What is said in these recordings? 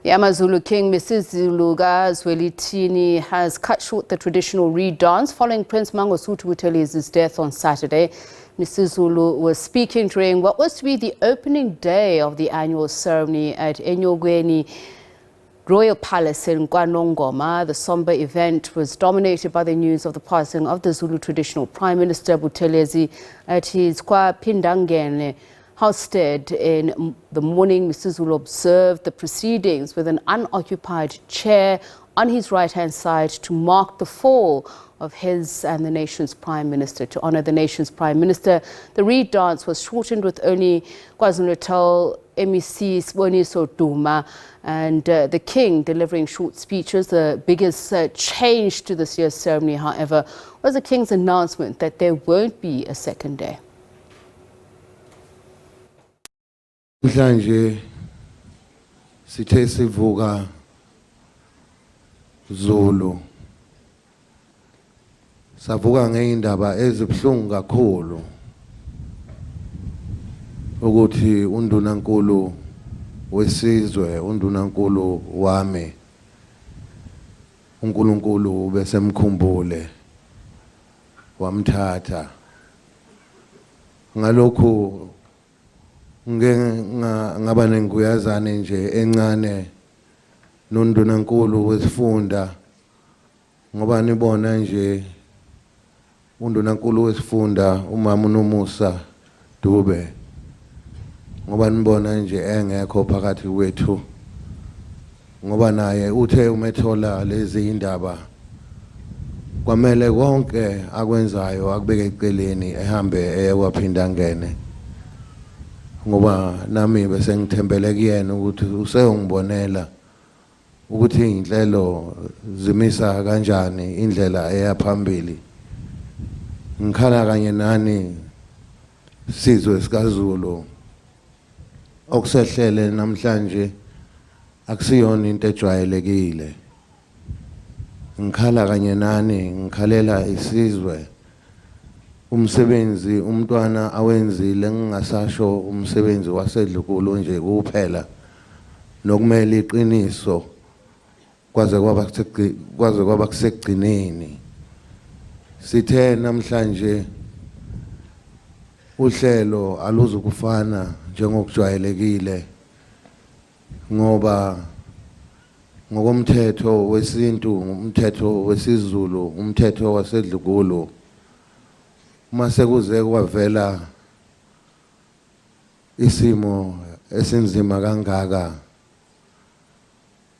The Amazulu King Misuzulu kaZwelithini has cut short the traditional reed dance following Prince Mangosuthu Buthelezi's death on Saturday. Misuzulu was speaking during what was to be the opening day of the annual ceremony at Enyokweni Royal Palace in KwaNongoma. The somber event was dominated by the news of the passing of the Zulu traditional Prime Minister Buthelezi at his KwaPhindangene housestead. In the morning, Misuzulu observed the proceedings with an unoccupied chair on his right-hand side to mark the fall of his and the nation's Prime Minister. To honor the nation's Prime Minister, the reed dance was shortened with only KwaZulu-Natal MEC Siboniso Duma and the King delivering short speeches. The biggest change to this year's ceremony, however, was the King's announcement that there won't be a second day. Mhlanje sithe sivuka Zulu savuka ngeindaba ezibhlungu kakhulu ukuthi undunankulu wesizwe undunankulu wami uNkulunkulu besemkhumbule wamthatha ngalokho ngaba nenguyazane nje encane nondunankulu wesifunda ngoba nibona nje undunankulu wesifunda umama uNomusa Dube ngoba nibona nje engekho phakathi kwethu ngoba naye uthe umethola lezi indaba kwamele konke akwenzayo akubeke eceleni ehambe eyeKwaPhindangene ngoba nami bese ngithembele kuyena ukuthi useyongibonela ukuthi inhlelo zimisa kanjani indlela eyaphambili ngikhala kanye nani sizwe sikaZulu okusehlele namhlanje akusiyona into ejwayelekile ngikhala kanye nani ngikhalela isizwe umsebenzi umntwana awenzile ngingasasho umsebenzi wasedlunkulu nje kuphela nokumele iqiniso kwaze kwaba kusekugcineni sithe namhlanje uhlelo aluzukufana njengokujwayelekile ngoba ngokomthetho wesintu umthetho wesiZulu umthetho wasedlunkulu mase kuze kwavela isimo esinzima kangaka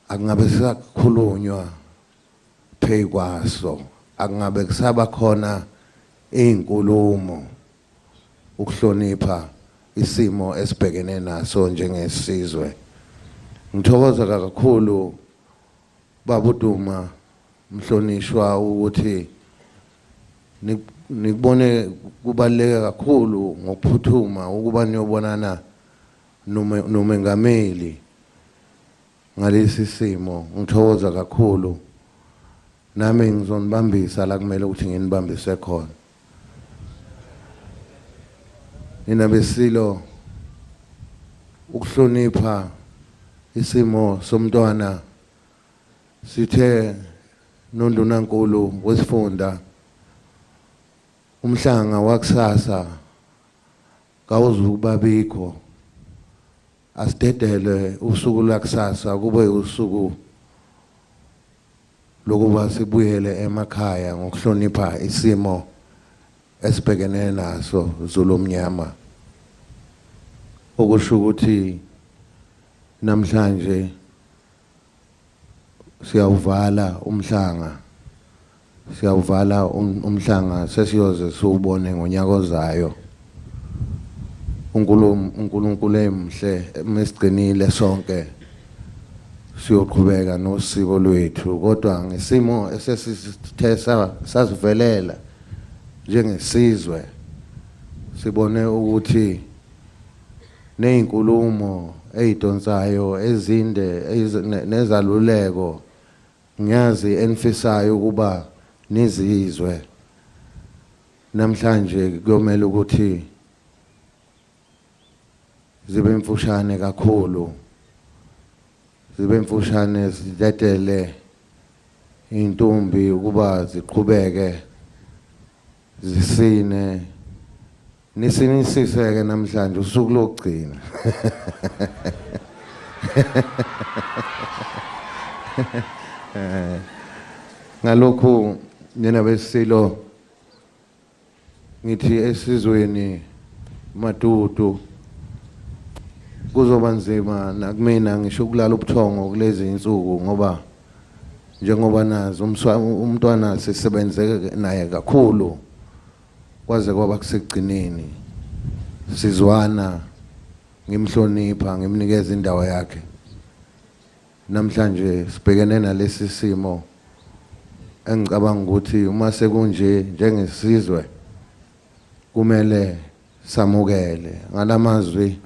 akungabe sakhulunywa phezukwaso akungabe kusaba khona izinkulumo ukuhlonipha isimo esibhekene naso njengesizwe ngithokoza kakhulu babuduma mhlonishwa ukuthi nikubone kubaleka kakhulu ngokuphuthuma ukuba niyobonana nomengameli ngalesi simo ngithokoza kakhulu nami ngizonibambisa la kumele ukuthi nginibambise khona nina besilo ukuhlonipha isimo somntwana sithe nondunankulu wesifunda umhlanga wakusasa kawuzukubabikho asidedele usuku lakusasa kube usuku lokuba sibuyele emakhaya ngokuhlonipha isimo esibhekene naso Zulu mnyama okusho ukuthi namhlanje siyawuvala umhlanga siyawuvala umhlanga sesiyoze siubone ngonyaka ozayo uNkulunkulu emhle mesigcinile sonke siyoqhubeka nosiko lwethu kodwa ngesimo esesithe sazivelela njengesizwe sibone ukuthi nezinkulumo ezidonsayo ezinde nezaluleko ngiyazi enifisayo ukuba nizizwe namhlanje kuyomela ukuthi zibe mfushane kakhulu zibe mfushane sidedele intombi ukuba ziqhubeke zisine nisinisiseke namhlanje usuku lokugcina. Ngalokhu nina besilo ngithi esizweni madudu kuzoba nzima nakumina ngisho ukulala ubuthongo kulezi insuku ngoba njengoba nazo umntwana sisebenze naye kakhulu kwaze kwaba kusekugcineni sizwana ngimhlonipha ngimnikeza indawo yakhe. Namhlanje sibhekene nalesi simo engicabanga ukuthi uma sekunje njengesizwe kumele samukele. Ngalamazwi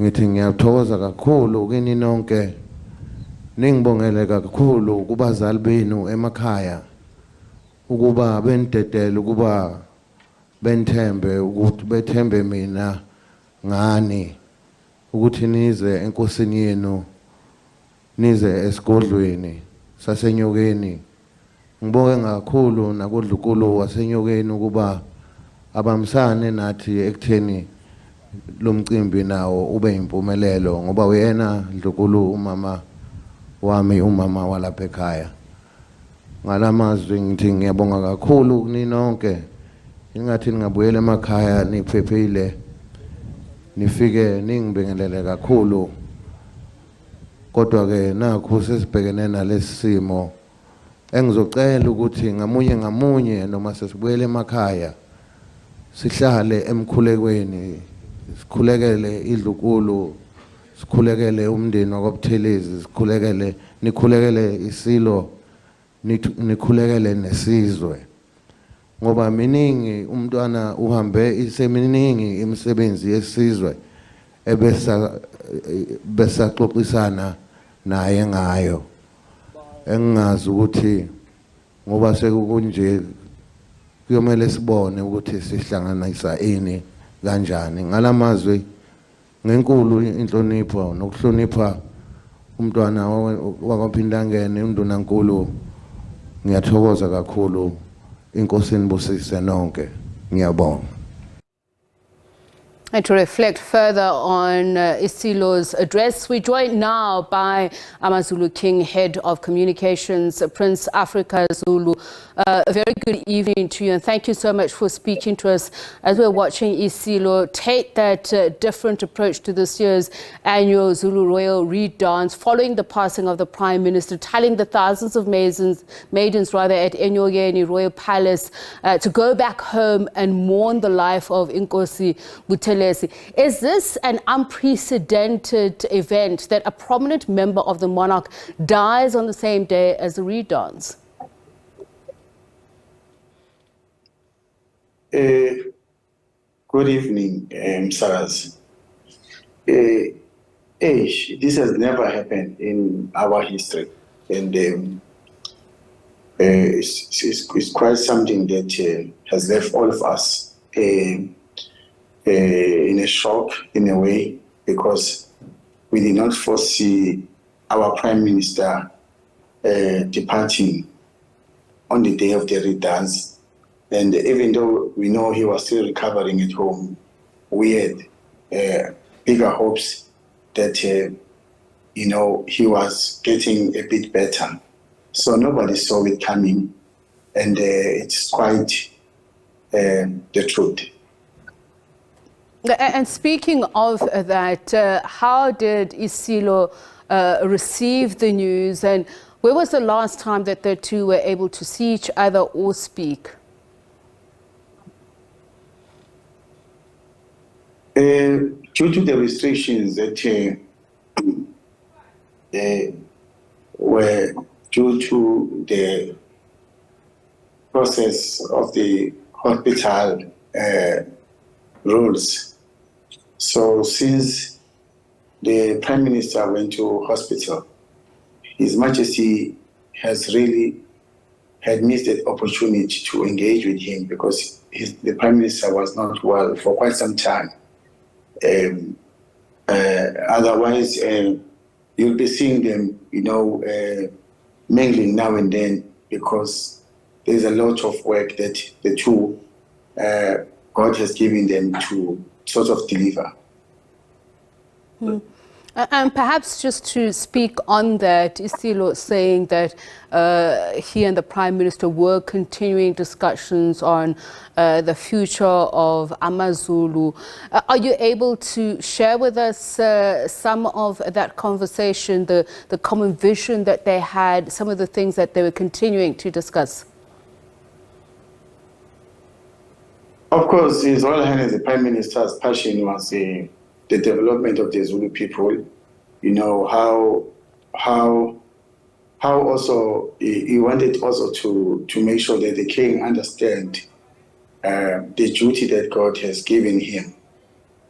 ngithi ngiyathokoza kakhulu kini nonke, ningibongele kakhulu kubazali benu emakhaya ukuba benidedele ukuba benithembe ukuthi bethembe mina ngani ukuthi nize enkosini yenu nize esigodlweni sasenyokeni. Ngibonge kakhulu nakodlukulu wasenyokeni ukuba abamsane nathi ekutheni lo mcimbi nawo ube impumelelo ngoba uyena dlukulu umama wami, umama walapha ekhaya. Ngalamazwi ngithi ngiyabonga kakhulu kuninonke. Ingathi ningabuyela emakhaya niphephile nifike ningibingelele kakhulu. Kodwa ke nakho sesibhekene nalesi simo engizocela ukuthi ngamunye noma sesibuyele emakhaya sihlale emkhulekweni, sikhulekele idlukulu, sikhulekele umndeni wakwaButhelezi, sikhulekele nikhulekele isilo, nikhulekele nesizwe ngoba miningi umntwana uhambe iseminingi imisebenzi yesizwe besaxoxisana naye ngayo. Engazi ukuthi ngoba sekukunje kuyomele sibone ukuthi sihlanganisa ini kanjani. Ngalamazwi ngenkulu inhlonipho nokuhlonipha umntwana wakwaPhindangene undunankulu, ngiyathokoza kakhulu. Inkosi nibusise nonke. Ngiyabonga. And to reflect further on Isilo's address, we're joined now by Amazulu King Head of Communications, Prince Africa Zulu. A very good evening to you, and thank you so much for speaking to us as we're watching Isilo take that different approach to this year's annual Zulu Royal Reed Dance following the passing of the Prime Minister, telling the thousands of maidens at Enyogeni Royal Palace to go back home and mourn the life of Nkosi Buthelezi. Is this an unprecedented event that a prominent member of the monarch dies on the same day as the Reed Dance? Good evening, Saras. This has never happened in our history, and it's quite something that has left all of us in a shock, in a way, because we did not foresee our Prime Minister departing on the day of the Reed Dance. And even though we know he was still recovering at home, we had bigger hopes that, he was getting a bit better. So nobody saw it coming, and it's quite the truth. And speaking of that, how did Isilo receive the news, and where was the last time that the two were able to see each other or speak? Due to the restrictions that were due to the process of the hospital rules. So since the Prime Minister went to hospital, His Majesty has really had missed the opportunity to engage with him because the Prime Minister was not well for quite some time. Otherwise, you'll be seeing them, mingling now and then, because there's a lot of work that the two, God has given them to sort of deliver. And perhaps just to speak on that, Isilo saying that he and the Prime Minister were continuing discussions on the future of Amazulu. Are you able to share with us some of that conversation, the common vision that they had, some of the things that they were continuing to discuss? Of course, His Royal Highness the Prime Minister's passion was the development of the Zulu people. How also he wanted also to make sure that the king understand the duty that God has given him,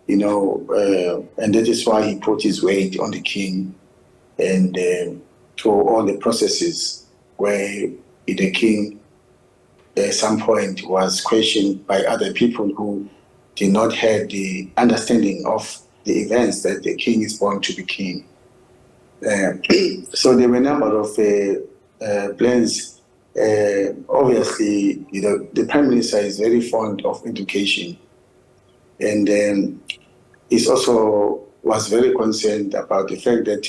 and that is why he put his weight on the king and through all the processes where the king at some point was questioned by other people who did not have the understanding of the events that the king is born to be king. So there were a number of plans. Obviously, the Prime Minister is very fond of education, and he also was very concerned about the fact that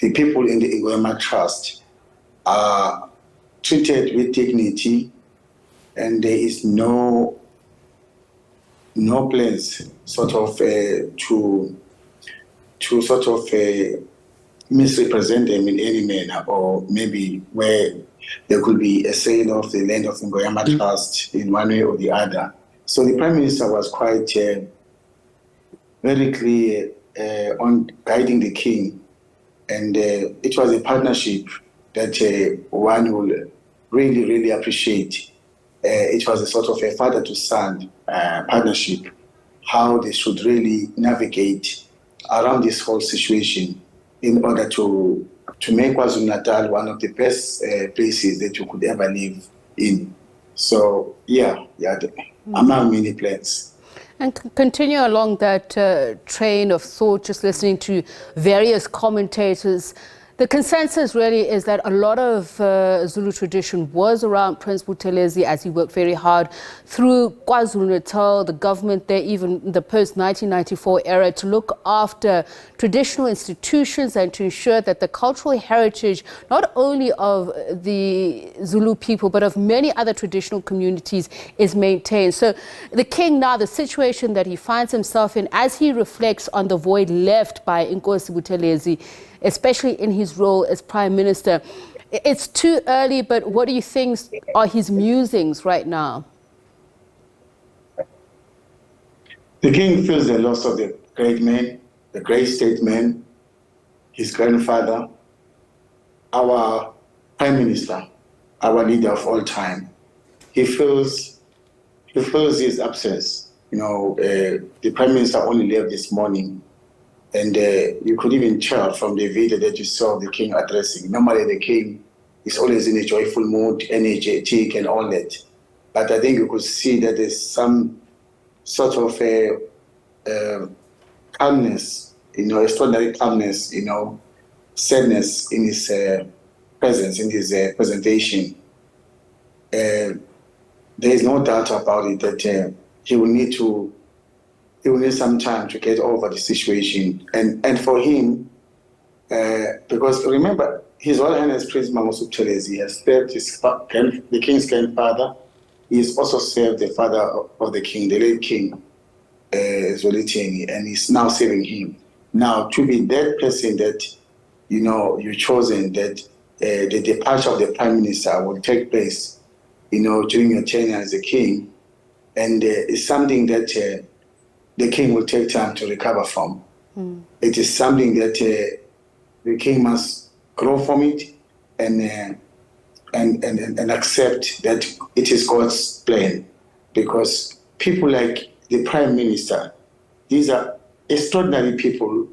the people in the Ingwema Trust are treated with dignity, and there is no plans sort of to sort of misrepresent them in any manner, or maybe where there could be a sale of the land of Ngoyama Trust in one way or the other. So the Prime Minister was quite very clear on guiding the king, and it was a partnership that one will really, really appreciate. It was a sort of a father to son partnership, how they should really navigate around this whole situation in order to make KwaZulu-Natal one of the best places that you could ever live in. So, among many plans. And continue along that train of thought, just listening to various commentators. The consensus really is that a lot of Zulu tradition was around Prince Buthelezi as he worked very hard through KwaZulu-Natal, the government there, even the post-1994 era, to look after traditional institutions and to ensure that the cultural heritage, not only of the Zulu people, but of many other traditional communities, is maintained. So the king now, the situation that he finds himself in, as he reflects on the void left by Nkosi Buthelezi, especially in his role as Prime Minister. It's too early, but what do you think are his musings right now? The king feels the loss of the great man, the great statesman, his grandfather, our Prime Minister, our leader of all time. He feels his absence. The Prime Minister only left this morning. And you could even tell from the video that you saw the king addressing. Normally the king is always in a joyful mood, energetic and all that. But I think you could see that there's some sort of a calmness, extraordinary calmness, sadness in his presence, in his presentation. There is no doubt about it that he will need some time to get over the situation. And for him, because remember, His Royal Highness Prince Mangosuthu Buthelezi has served the king's grandfather. He has also served the father of the king, the late king, KaZwelithini, and he's now serving him. Now, to be that person that, you've chosen, that the departure of the Prime Minister will take place, during your tenure as a king, and it's something that the king will take time to recover from. It is something that the king must grow from it and accept that it is God's plan. Because people like the Prime Minister, these are extraordinary people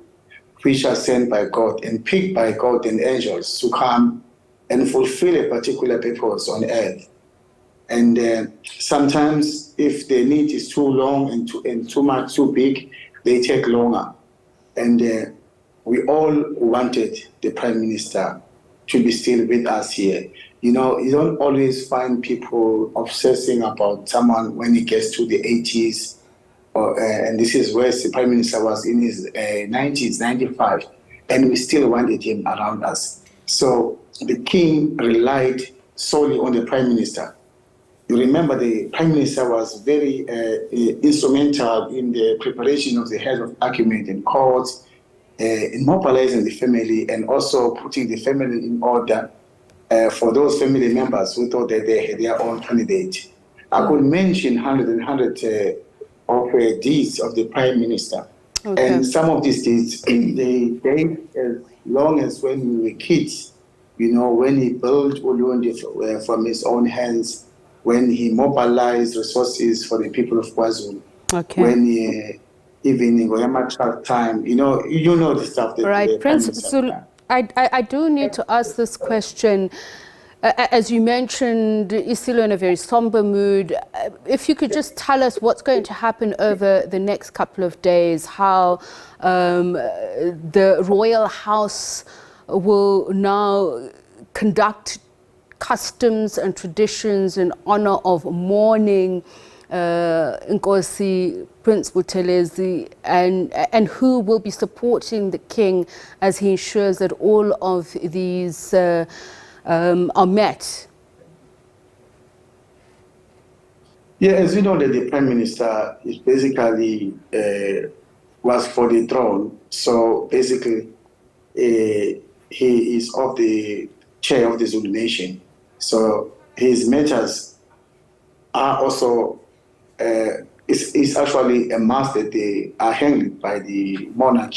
which are sent by God and picked by God and angels to come and fulfill a particular purpose on earth. And sometimes, if the need is too long and too big, they take longer. And we all wanted the Prime Minister to be still with us here. You know, you don't always find people obsessing about someone when he gets to the 80s, and this is where the Prime Minister was in his 90s, 95, and we still wanted him around us. So the King relied solely on the Prime Minister. You remember the Prime Minister was very instrumental in the preparation of the head of argument in court, in mobilizing the family and also putting the family in order for those family members who thought that they had their own candidate. I could mention hundreds of deeds of the Prime Minister. Okay. And some of these deeds, they date as long as when we were kids, you know, when he built Ulundi from his own hands, when he mobilized resources for the people of KwaZulu, Okay. when he, even in Goyama time, you know the stuff that Right, the Prince Prime Minister Zulu, done. I do need to ask this question. As you mentioned, Isilo in a very somber mood. If you could just tell us what's going to happen over the next couple of days, how the royal house will now conduct customs and traditions in honor of mourning Nkosi Prince Buthelezi, and who will be supporting the king as he ensures that all of these are met. Yeah, as you know, that the Prime Minister is basically was for the throne. So basically, he is of the chair of the Zulu nation. So his matters are also is actually a must that they are handled by the monarch.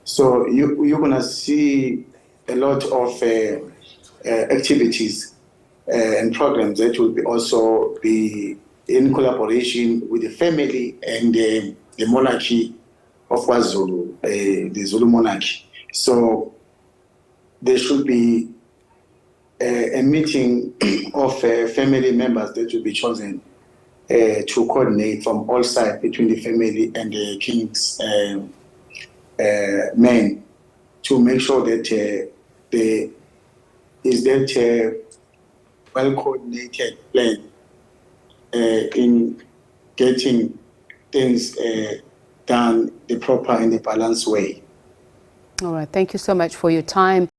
So you're gonna see a lot of activities and programs that will be also be in collaboration with the family and the monarchy of KwaZulu, the Zulu monarchy. So there should be a meeting of family members that will be chosen to coordinate from all sides between the family and the king's men to make sure that there is that well-coordinated plan in getting things done the proper and the balanced way. All right, thank you so much for your time.